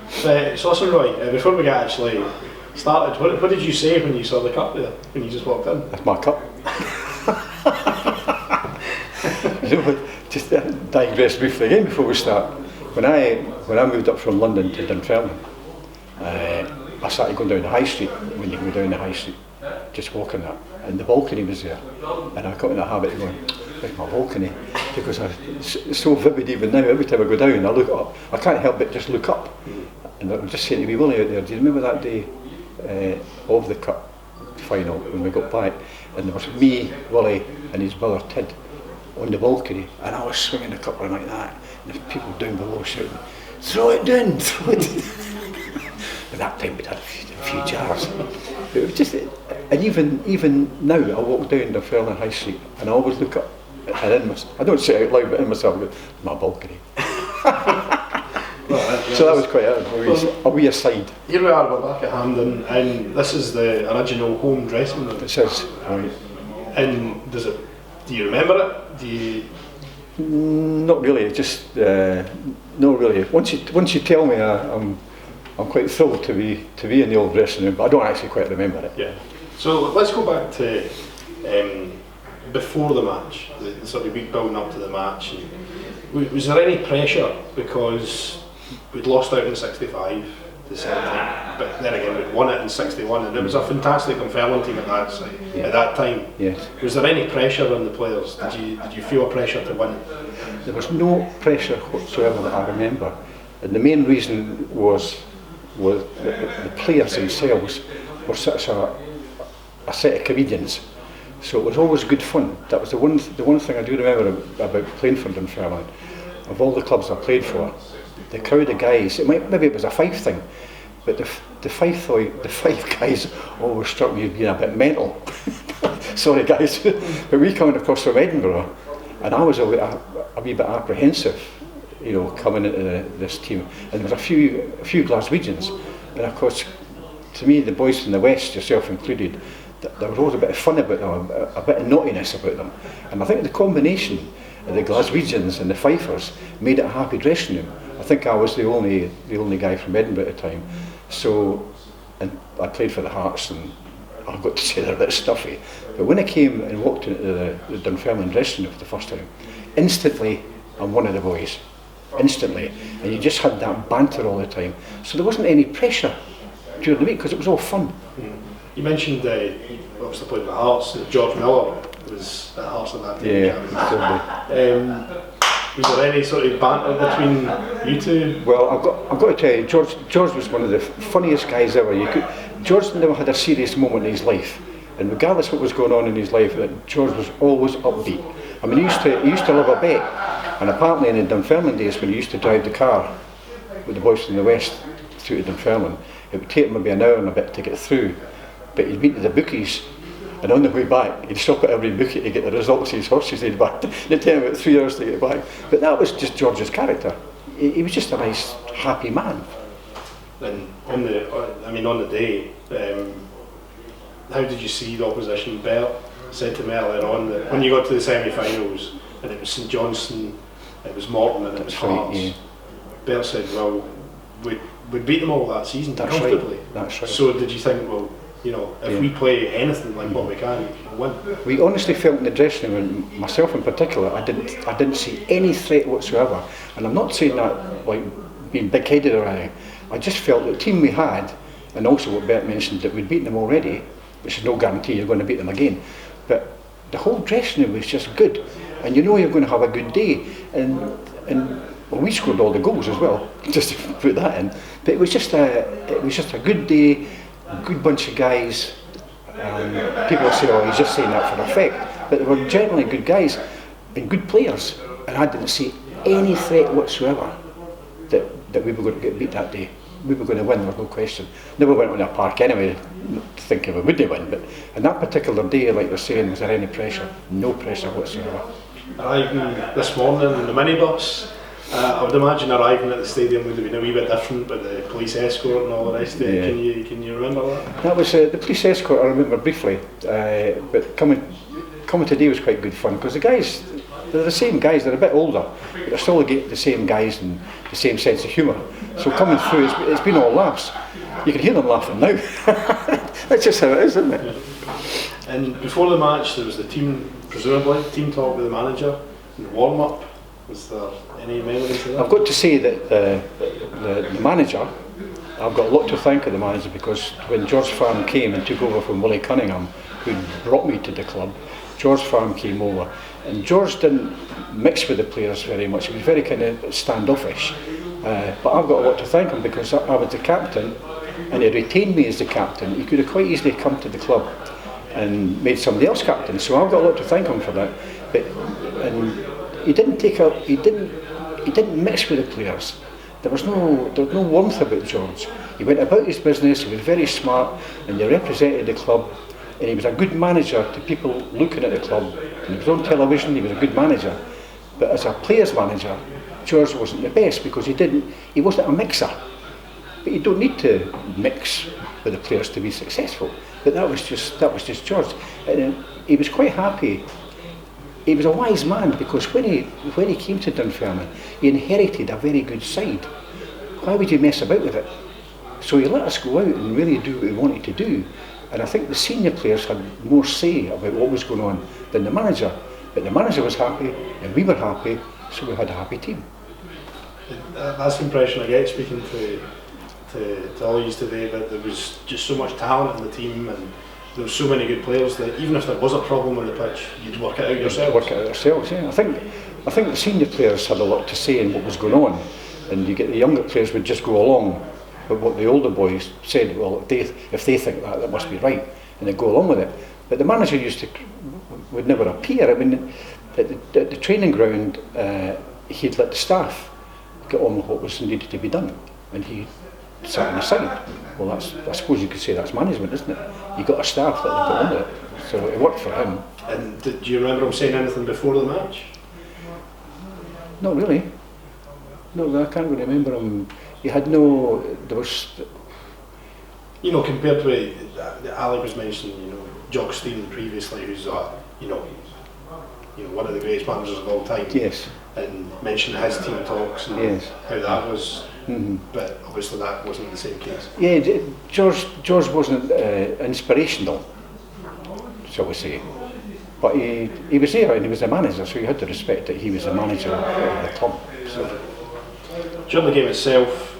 So listen, Roy, before we get actually started, what did you say when you saw the cup there, when you just walked in? That's my cup. Just digress briefly again before we start. When I moved up from London to Dunfermline, I started going down the high street. When you go down the high street, just walking that, and the balcony was there, and I got in the habit of going, "Where's my balcony?" Because it's so vivid even now. Every time I go down, I look up. I can't help but just look up, and I'm just saying to me, Willie out there, do you remember that day of the cup final when we got back, and there was me, Willie, and his brother Tid on the balcony, and I was swinging the cup around like that, and there's people down below shouting, "Throw it down, throw it down." At that time we'd had a few jars. It was just, and even now I walk down Dunfermline High Street and I always look up, and I don't say it out loud, but in myself I go, my balcony. So that was quite a wee aside. Here we are, we're back at Hampden, and this is the original home dressing room. It says, right. And do you remember it? Not really, just, not really. Once you tell me, I'm quite thrilled to be in the old dressing room, but I don't actually quite remember it. Yeah. So let's go back to before the match, the sort of week building up to the match. And was there any pressure because we'd lost out in '65 to Celtic, but then again we'd won it in '61, and it was a fantastic Dunfermline team at that time. Yes. Was there any pressure on the players? Did you feel a pressure to win? There was no pressure whatsoever that I remember, and the main reason was the players themselves were such a set of comedians, so it was always good fun. That was the one thing I do remember about playing for Dunfermline. Of all the clubs I played for, the crowd of guys, maybe it was a Fife thing, but the Fife guys always struck me as being a bit mental. Sorry guys, but we coming across from Edinburgh, and I was a wee bit apprehensive, coming into this team, and there was a few Glaswegians, and of course, to me, the boys from the West, yourself included, there was always a bit of fun about them, a bit of naughtiness about them, and I think the combination of the Glaswegians and the Fifers made it a happy dressing room. I think I was the only guy from Edinburgh at the time, so, and I played for the Hearts, and I've got to say they're a bit stuffy, but when I came and walked into the Dunfermline dressing room for the first time, instantly I'm one of the boys. Instantly, and you just had that banter all the time, so there wasn't any pressure during the week because it was all fun. You mentioned obviously playing the Hearts. George Miller was at Hearts at that time. Yeah, was there any sort of banter between you two? Well, I've got to tell you, George was one of the funniest guys ever. George never had a serious moment in his life, and regardless of what was going on in his life, George was always upbeat. I mean, he used to love a bet, and apparently in the Dunfermline days when he used to drive the car with the boys from the West through to Dunfermline, it would take him maybe an hour and a bit to get through, but he'd meet at the bookies, and on the way back he'd stop at every bookie to get the results of his horses he'd backed. It'd take him about 3 hours to get back, but that was just George's character. He was just a nice, happy man. And on the day, how did you see the opposition? Bert said to me earlier on that when you got to the semi-finals, and it was St Johnstone, it was Morton, and it was Hearts. Right, yeah. Bert said, well, we'd beat them all that season comfortably. Right. That's right. So did you think, well, if we play anything like what we can, we'll win? We honestly felt in the dressing room, and myself in particular, I didn't see any threat whatsoever. And I'm not saying that like being big-headed or anything. I just felt that the team we had, and also what Bert mentioned, that we'd beaten them already, which is no guarantee you're going to beat them again. But the whole dressing room was just good, and you're going to have a good day. And well, we scored all the goals as well, just to put that in. But it was just a good day, a good bunch of guys. People say, "Oh, he's just saying that for effect," but they were generally good guys and good players, and I didn't see any threat whatsoever that we were going to get beat that day. We were going to win, there was no question. Never went on a park anyway, thinking we wouldn't win, but on that particular day, like you're saying, was there any pressure? No pressure whatsoever. Arriving this morning in the minibus, I would imagine arriving at the stadium would have been a wee bit different with the police escort and all the rest of it. Yeah. Can you remember that? That was the police escort. I remember briefly, but coming today was quite good fun because the guys they're the same guys, they're a bit older, but they're still the same guys and the same sense of humour. So coming through, it's been all laughs. You can hear them laughing now. That's just how it is, isn't it? Yeah. And before the match, there was presumably team talk with the manager, and warm up. Was there any memories of that? I've got to say that the manager, I've got a lot to thank of the manager, because when George Farm came and took over from Willie Cunningham, who brought me to the club, George Farm came over, and George didn't mix with the players very much. He was very kind of standoffish. But I've got a lot to thank him, because I was the captain, and he retained me as the captain. He could have quite easily come to the club and made somebody else captain. So I've got a lot to thank him for that. And he didn't mix with the players. There was no warmth about George. He went about his business. He was very smart, and he represented the club. And he was a good manager to people looking at the club. And he was on television. He was a good manager. But as a players manager, George wasn't the best, because he wasn't a mixer. But you don't need to mix with the players to be successful. But that was just George. And he was quite happy. He was a wise man, because when he came to Dunfermline, he inherited a very good side. Why would you mess about with it? So he let us go out and really do what we wanted to do. And I think the senior players had more say about what was going on than the manager. But the manager was happy, and we were happy, so we had a happy team. That's the impression I get speaking to all of you today, that there was just so much talent in the team, and there were so many good players that even if there was a problem on the pitch, you'd work it out yourselves. Work it out yourselves, yeah. I think the senior players had a lot to say in what was going on, and you get the younger players would just go along with what the older boys said. Well, if they think that must be right, and they go along with it. But the manager would never appear. I mean, at the training ground, he'd let the staff get on with what was needed to be done, and he sat on the side. Well, I suppose you could say that's management, isn't it? You got a staff that they got on with it, so it worked for him. And do you remember him saying anything before the match? Not really. No, I can't really remember him. He had no. There was. You know, compared with Ali was mentioning, Jock Stein previously, who's one of the greatest managers of all time. Yes. And mentioned his team talks and yes. How that was. Mm-hmm. But obviously that wasn't the same case. Yeah, George wasn't inspirational, shall we say. But he was there and he was the manager, so you had to respect that he was the manager of the club. So. During the game itself,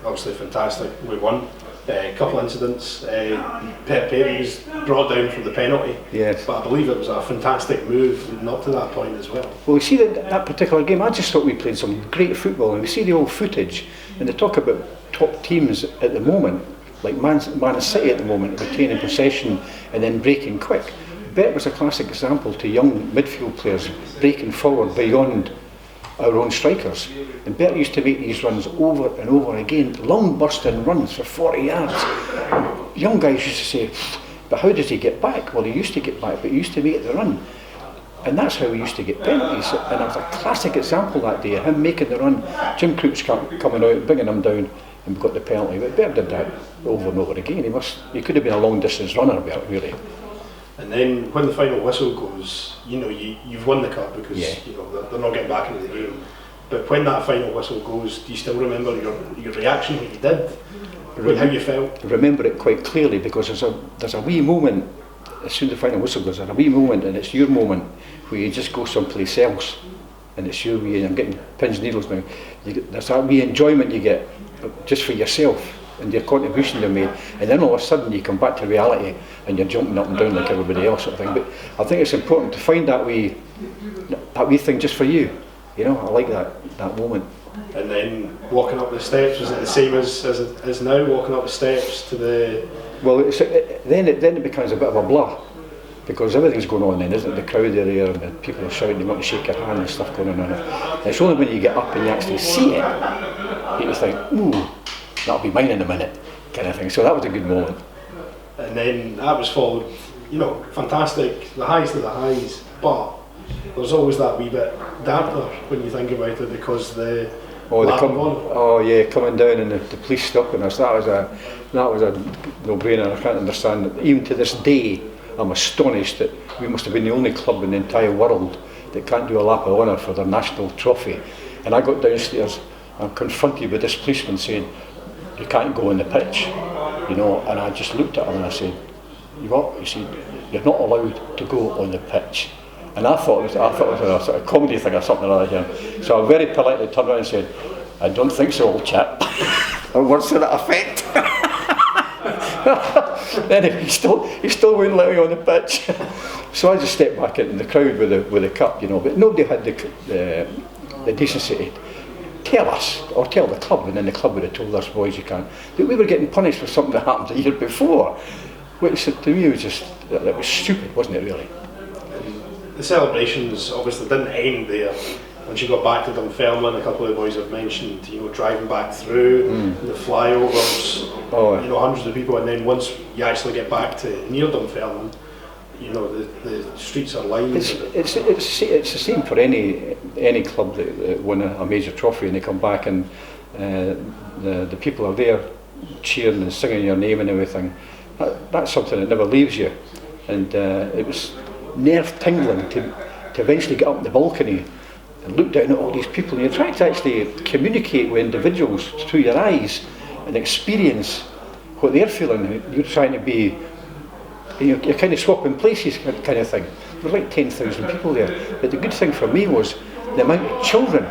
obviously fantastic, we won. A couple of incidents. Perry was brought down from the penalty, yes. But I believe it was a fantastic move leading up to that point as well. Well, we see that particular game, I just thought we played some great football, and we see the old footage, and they talk about top teams at the moment, like Man City at the moment, retaining possession and then breaking quick. Bert was a classic example to young midfield players breaking forward beyond our own strikers, and Bert used to make these runs over and over again, long bursting runs for 40 yards. Young guys used to say, but how does he get back? Well, he used to get back, but he used to make the run, and that's how we used to get penalties. And it was a classic example that day, him making the run, Jim Crook's coming out, bringing him down, and we got the penalty. But Bert did that over and over again. He could have been a long distance runner, Bert, really. And then when the final whistle goes, you've won the cup, because they're not getting back into the game. But when that final whistle goes, do you still remember your reaction, what you did, how you felt? Remember it quite clearly, because there's a wee moment, as soon as the final whistle goes, there's a wee moment, and it's your moment where you just go someplace else, and it's your wee, and I'm getting pins and needles now, there's that wee enjoyment you get just for yourself and your contribution you made, and then all of a sudden you come back to reality and you're jumping up and down like everybody else, sort of thing. But I think it's important to find that wee thing just for you. I like that moment. And then walking up the steps, was it the same as it is now, walking up the steps to the... Well, then it becomes a bit of a blur, because everything's going on then, isn't it? The crowd are there and the people are shouting, they want to shake your hand and stuff going on. And it's only when you get up and you actually see it, you think, ooh, that'll be mine in a minute, kind of thing. So that was a good moment. And then that was followed, fantastic, the highest of the highs, but there's always that wee bit damper when you think about it, because coming down and the police stopping us, that was a no-brainer. I can't understand it. Even to this day, I'm astonished that we must have been the only club in the entire world that can't do a lap of honour for their national trophy. And I got downstairs and confronted with this policeman saying, you can't go on the pitch, you know, and I just looked at him and I said, you what? He said, you're not allowed to go on the pitch. And I thought it was a sort of comedy thing or something or other here. So I very politely turned around and said, I don't think so, old chap. Or words to that effect. Anyway, he still wouldn't let me on the pitch. So I just stepped back into the crowd with the cup, you know, but nobody had the decency to tell us, or tell the club, and then the club would have told us, boys, you can't. But we were getting punished for something that happened a year before, which to me was just, it was stupid, wasn't it really? The celebrations obviously didn't end there. Once you got back to Dunfermline, a couple of the boys have mentioned, you know, driving back through, the flyovers, you know, hundreds of people, and then once you actually get back to near Dunfermline, you know, the streets are lined. It's the same for any club that won a major trophy, and they come back and the people are there cheering and singing your name and everything. That's something that never leaves you, and it was nerve tingling to eventually get up on the balcony and look down at all these people, and you're trying to actually communicate with individuals through your eyes and experience what they're feeling. You're trying to be, you're kind of swapping places kind of thing. There were like 10,000 people there, but the good thing for me was the amount of children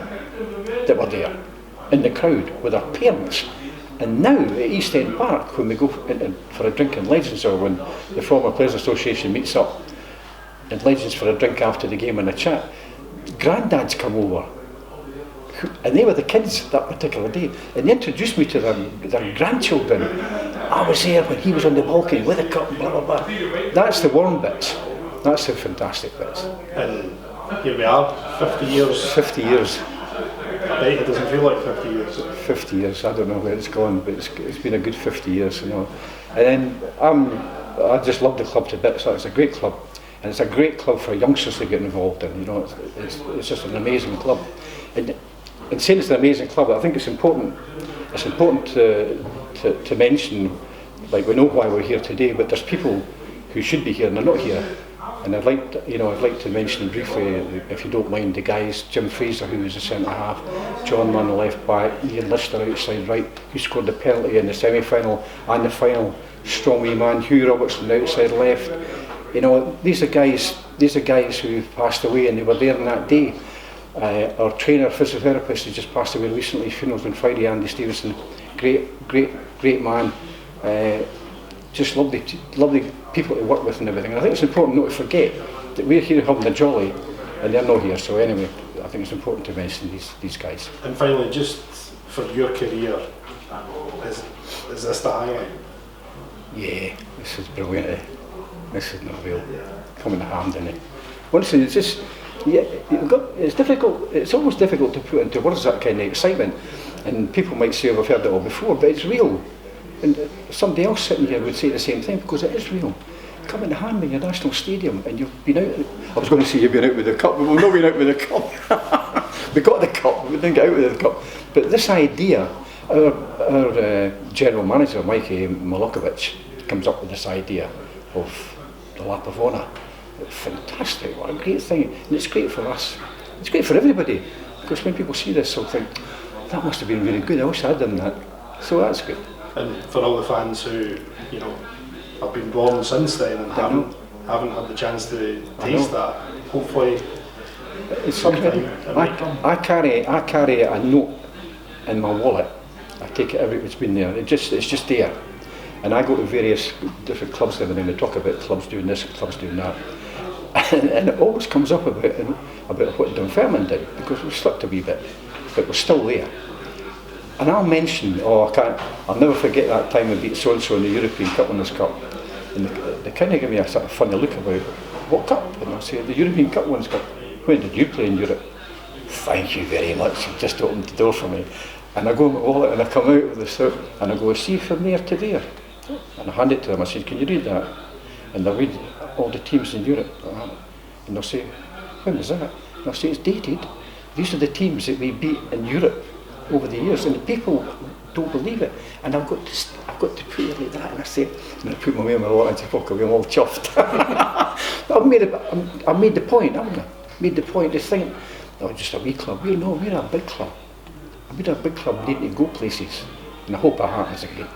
that were there in the crowd with their parents. And now at East End Park, when we go for a drink in Legends, or when the former Players Association meets up in Legends for a drink after the game and a chat, granddads come over, and they were the kids that particular day, and they introduced me to their grandchildren. I was there when he was on the balcony with a cup, blah blah blah. That's the warm bits. That's the fantastic bits. And here we are, 50 years. 50 years. I bet it doesn't feel like 50 years. 50 years, I don't know where it's gone, but it's been a good 50 years, you know. And then I just love the club to bits. It's a great club. And it's a great club for youngsters to get involved in. You know, it's just an amazing club. And saying it's an amazing club, I think it's important. It's important to mention, like, we know why we're here today, but there's people who should be here and they're not here. And I'd like to mention briefly, if you don't mind, the guys: Jim Fraser, who was the centre half, John Mann, the left back, Ian Lister outside right, who scored the penalty in the semi-final and the final. Strong wee man, Hugh Robertson, outside left. You know, these are guys who passed away, and they were there on that day. Our trainer, physiotherapist, who just passed away recently, funerals on Friday, Andy Stevenson, great man. Just lovely people to work with and everything. And I think it's important not to forget that we're here having a jolly, and they're not here. So anyway, I think it's important to mention these guys. And finally, just for your career, is this the highlight? Yeah, this is brilliant. Eh? This is not real. Coming to hand in it. Honestly, it's just, yeah, it's difficult. It's almost difficult to put into words that kind of excitement. And people might say, "I've heard it all before," but it's real. And somebody else sitting here would say the same thing, because it is real. Come in hand in your national stadium, and you've been out. I was going to say you've been out with the cup, but we've not been out with the cup. We got the cup, we didn't get out with the cup. But this idea, our general manager, Mikey Milokovic, comes up with this idea of the lap of honour. It's fantastic, what a great thing. And it's great for us. It's great for everybody, because when people see this, they'll think, that must have been really good, I wish I'd done that. So that's good. And for all the fans who, you know, have been born since then and haven't had the chance to taste that, hopefully it's sometime. I carry a note in my wallet. I take it it's been there. It's just there. And I go to various different clubs and everything. They talk about clubs doing this, clubs doing that, and it always comes up about what Dunfermline did, because we've slipped a wee bit, but we're still there. And I'll mention, I'll never forget that time we beat so-and-so in the European Cup Winners' Cup. And they kind of give me a sort of funny look about, what cup? And I say, the European Cup Winners' Cup. When did you play in Europe? Thank you very much, you just opened the door for me. And I go in my wallet and I come out with the cert, and I go, see from there to there. And I hand it to them, I said, can you read that? And they'll read all the teams in Europe. And they'll say, when was that? And I'll say, it's dated. These are the teams that we beat in Europe over the years, and the people don't believe it. And I've got to put it like that, and I say, and I put my way in my wallet and I walk away, I'm all chuffed. I've made the point, haven't I? made the point, they think, oh, just a wee club. We're a big club. We're a big club, we need to go places. And I hope that happens again.